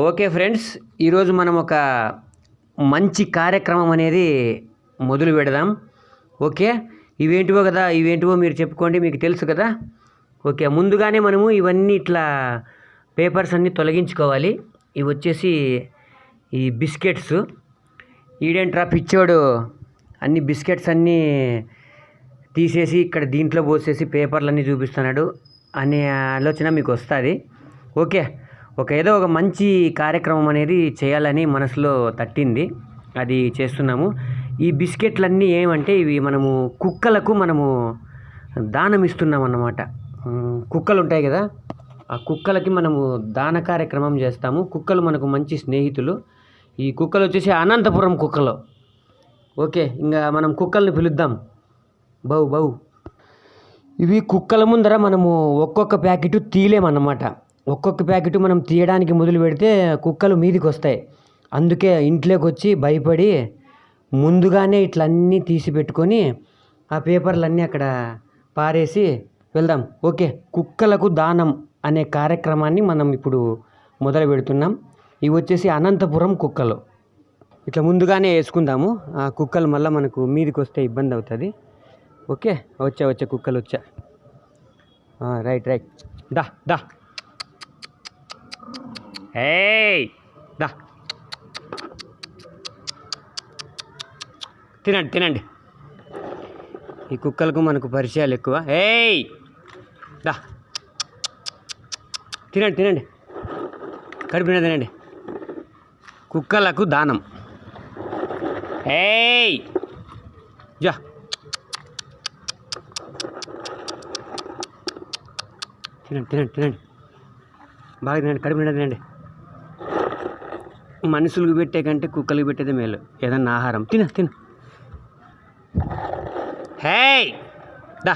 Okay friends, ఈరోజు మనం ఒక మంచి కార్యక్రమం అనేది మొదలు పెడదాం. ఓకే, ఇవేంటివో మీరు చెప్పుకోండి, మీకు తెలుసు కదా. ఓకే, ముందుగానే మనము ఇవన్నీ ఇట్లా పేపర్స్ అన్నీ తొలగించుకోవాలి. ఇవి వచ్చేసి ఈ బిస్కెట్స్. ఈడేంట్రా పిచ్చోడు అన్ని బిస్కెట్స్ అన్నీ తీసేసి ఇక్కడ దీంట్లో పోసేసి పేపర్లన్నీ చూపిస్తున్నాడు అనే ఆలోచన మీకు వస్తుంది. ఓకే, ఏదో ఒక మంచి కార్యక్రమం అనేది చేయాలని మనసులో తట్టింది, అది చేస్తున్నాము. ఈ బిస్కెట్లన్నీ ఏమంటే ఇవి మనము కుక్కలకు దానం ఇస్తున్నాం అన్నమాట. కుక్కలు ఉంటాయి కదా, ఆ కుక్కలకి మనము దాన కార్యక్రమం చేస్తాము. కుక్కలు మనకు మంచి స్నేహితులు. ఈ కుక్కలు వచ్చేసి అనంతపురం కుక్కలు. ఓకే, ఇంకా మనం కుక్కల్ని పిలుద్దాం. బౌ. ఇవి కుక్కల ముందర మనము ఒక్కొక్క ప్యాకెట్ తీయలేమన్నమాట. ఒక్కొక్క ప్యాకెట్ మనం తీయడానికి మొదలు పెడితే కుక్కలు మీదికి వస్తాయి. అందుకే ఇంట్లోకి వచ్చి భయపడి ముందుగానే ఇట్లన్నీ తీసి పెట్టుకొని ఆ పేపర్లన్నీ అక్కడ పారేసి వెళ్దాం. ఓకే, కుక్కలకు దానం అనే కార్యక్రమాన్ని మనం ఇప్పుడు మొదలు పెడుతున్నాం. ఇవి వచ్చేసి అనంతపురం కుక్కలు. ఇట్లా ముందుగానే వేసుకుందాము. ఆ కుక్కలు మళ్ళీ మనకు మీదికి వస్తే ఇబ్బంది అవుతుంది. ఓకే, వచ్చా కుక్కలు వచ్చా. రైట్ దా ఏయ్ దా, తినండి. ఈ కుక్కలకు మనకు పరిచయాలు ఎక్కువ. ఏయ్ దా, తినండి, కడుపున తినండి. కుక్కలకు దానం. ఏయ్ జా, తినండి, బాగా తినండి, కడుపు నిండా తినండి. మనుషులకు పెట్టే కంటే కుక్కలకు పెట్టేదే మేలు, ఏదన్నా ఆహారం. తిను. హేయ్ దా,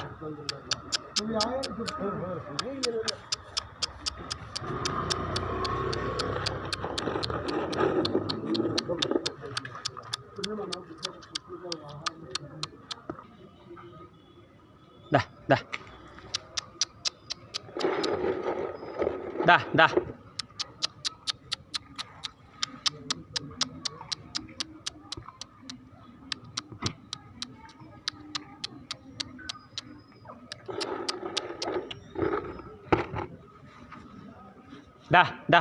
దా. దా.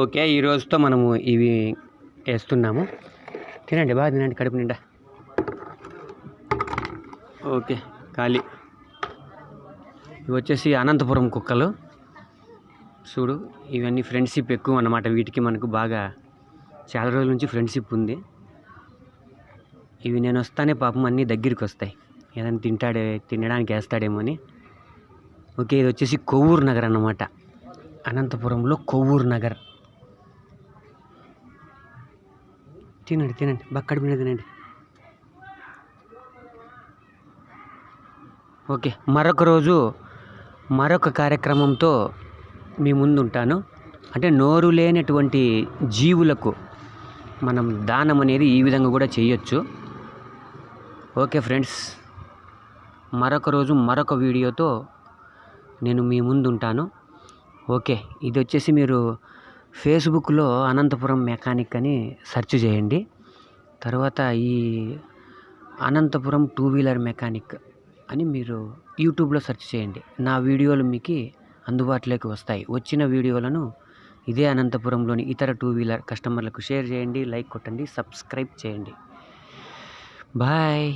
ఓకే, ఈ రోజుతో మనము ఇవి వేస్తున్నాము. తినండి, బాగా తినండి, కడుపు నిండా. ఓకే, ఖాళీ. ఇవి వచ్చేసి అనంతపురం కుక్కలు. చూడు, ఇవన్నీ ఫ్రెండ్షిప్ ఎక్కువ అన్నమాట. వీటికి మనకు బాగా చాలా రోజుల నుంచి ఫ్రెండ్షిప్ ఉంది. ఇవి నేను వస్తానే పాపం అన్నీ దగ్గరికి వస్తాయి, ఏదైనా తినడానికి వేస్తాడేమో అని. ఓకే, ఇది వచ్చేసి కొవ్వూరు నగర్ అన్నమాట. అనంతపురంలో కొవ్వూరు నగర్. తినండి, బక్కడి మీద తినండి. ఓకే, మరొక రోజు మరొక కార్యక్రమంతో మీ ముందు ఉంటాను. అంటే నోరు లేనటువంటి జీవులకు మనం దానం అనేది ఈ విధంగా కూడా చేయొచ్చు. ఓకే ఫ్రెండ్స్, మరొక రోజు మరొక వీడియోతో నేను మీ ముందు ఉంటాను. ఓకే, ఇది వచ్చేసి మీరు ఫేస్బుక్లో అనంతపురం మెకానిక్ అని సెర్చ్ చేయండి. తర్వాత ఈ అనంతపురం 2 వీలర్ మెకానిక్ అని మీరు యూట్యూబ్లో సెర్చ్ చేయండి. నా వీడియోలు మీకు అందుబాటులోకి వస్తాయి. వచ్చిన వీడియోలను ఇదే అనంతపురంలోని ఇతర 2 వీలర్ కస్టమర్లకు షేర్ చేయండి, లైక్ కొట్టండి, సబ్స్క్రైబ్ చేయండి. బాయ్.